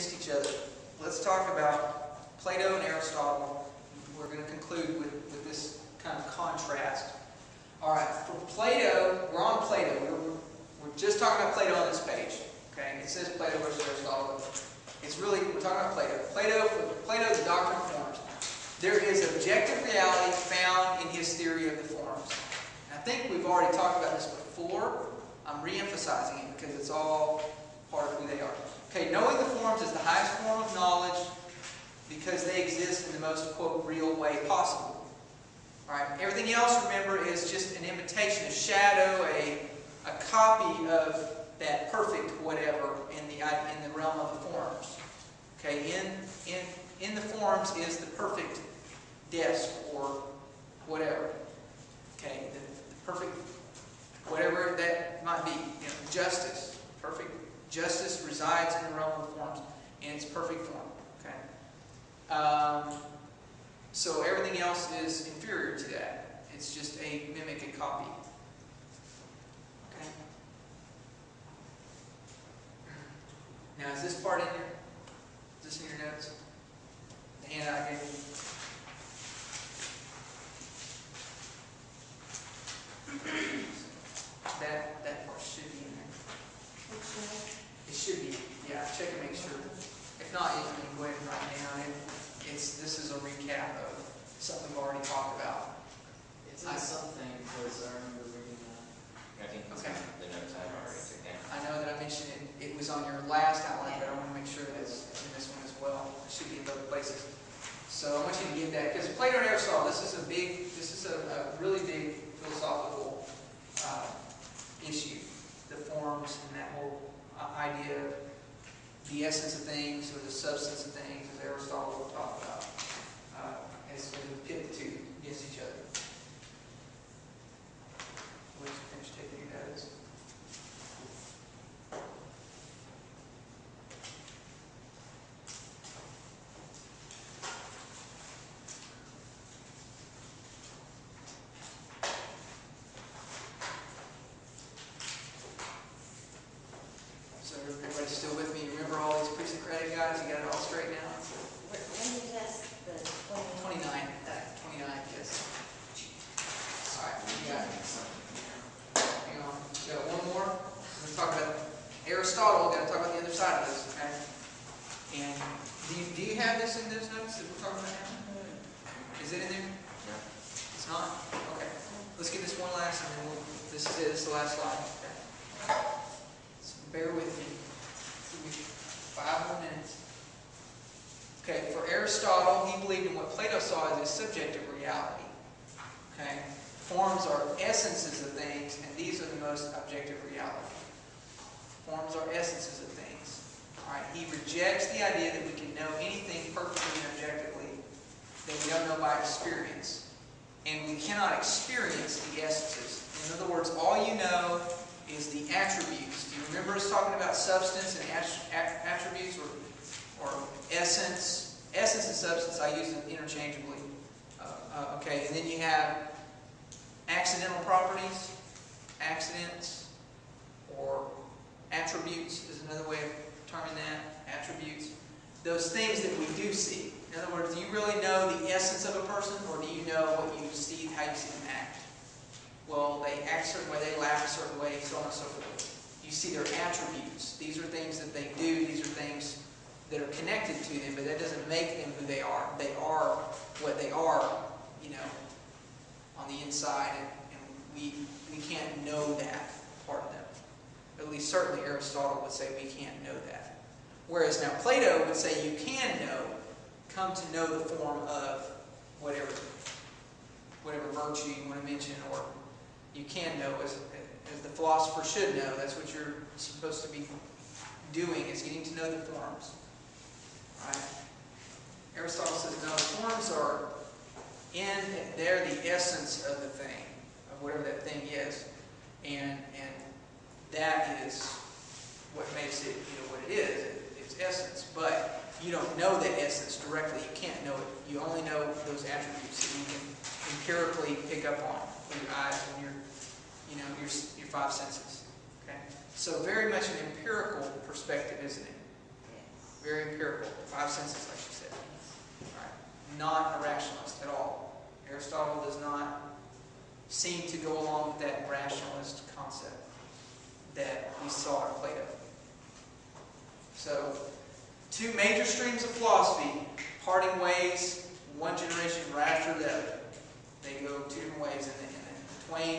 against each other. Let's talk about Plato and Aristotle. We're going to conclude with this kind of contrast. Alright, for Plato, we're on Plato. We're just talking about Plato on this page. Okay, it says Plato versus Aristotle. It's really, we're talking about Plato. For Plato, the doctrine of forms. There is objective reality found in his theory of the forms. I think we've already talked about this before. I'm re-emphasizing it because it's all part of who they are. Okay, knowing the forms is the highest form of knowledge because they exist in the most, quote, real way possible. Alright, everything else, remember, is just an imitation, a shadow, a copy of that perfect whatever in the realm of the forms. Okay, in the forms is the perfect desk or whatever. Okay, the perfect whatever that might be. You know, justice. Perfect justice resides in the realm of the forms in its perfect form. Okay. So everything else is inferior to that. It's just a mimic, a copy. Okay. Now, is this part in here? Is this in your notes? The handout I gave you. That part should be in there. It should be. Yeah, check and make sure. If not, you can go ahead and write it down. This is a recap of something we've already talked about. It's in something because I remember reading that. I think Okay. the notes I already took down. I know that I mentioned it. It was on your last outline, but I want to make sure that it's in this one as well. It should be in both places. So I want you to get that because Plato and Aristotle. This is a really big philosophical issue. The forms and that whole idea of the essence of things or the substance of things, as Aristotle will talk about, as we pit the two against each other. We'll just finish taking your notes. So everybody's still with me? You remember all these pre-Socratic guys? You got it all straight now? When you test the 29. 29, yes. Alright, you got it. Hang on. We got one more. We're going to talk about Aristotle. We've got to talk about the other side of this, okay? And do you have this in those notes that we're talking about now? Is it in there? No. It's not? Okay. Let's get this one last, and then this is it. This is the last slide. Okay. So bear with me. Give me 5 more minutes. Okay, for Aristotle, he believed in what Plato saw as a subjective reality. Okay, forms are essences of things, and these are the most objective reality. Forms are essences of things. All right, he rejects the idea that we can know anything perfectly and objectively that we don't know by experience, and we cannot experience the essences. In other words, all you know is the attributes. Do you remember us talking about substance and attributes, or essence? Essence and substance, I use them interchangeably. Okay, and then you have accidental properties, accidents, or attributes is another way of terming that. Attributes. Those things that we do see. In other words, do you really know the essence of a person, or do you know what you see, how you see them act? Well, they act a certain way, they laugh a certain way, so on and so forth. You see their attributes. These are things that they do, these are things that are connected to them, but that doesn't make them who they are. They are what they are, you know, on the inside, and we can't know that part of them. At least certainly Aristotle would say we can't know that. Whereas now Plato would say you can know, come to know the form of whatever virtue you want to mention, or you can know as the philosopher should know. That's what you're supposed to be doing, is getting to know the forms. Right? Aristotle says, no, the forms are they're the essence of the thing, of whatever that thing is. And that is what makes it, you know, what it is, its essence. But you don't know that essence directly. You can't know it. You only know those attributes that you can empirically pick up on with your eyes and your 5 senses. Okay? So very much an empirical perspective, isn't it? Yes. very empirical, 5 senses, like you said. Right. Not a rationalist at all. Aristotle does not seem to go along with that rationalist concept that we saw in Plato. So, two major streams of philosophy, parting ways, one generation right after the other. They go two different ways, and the twain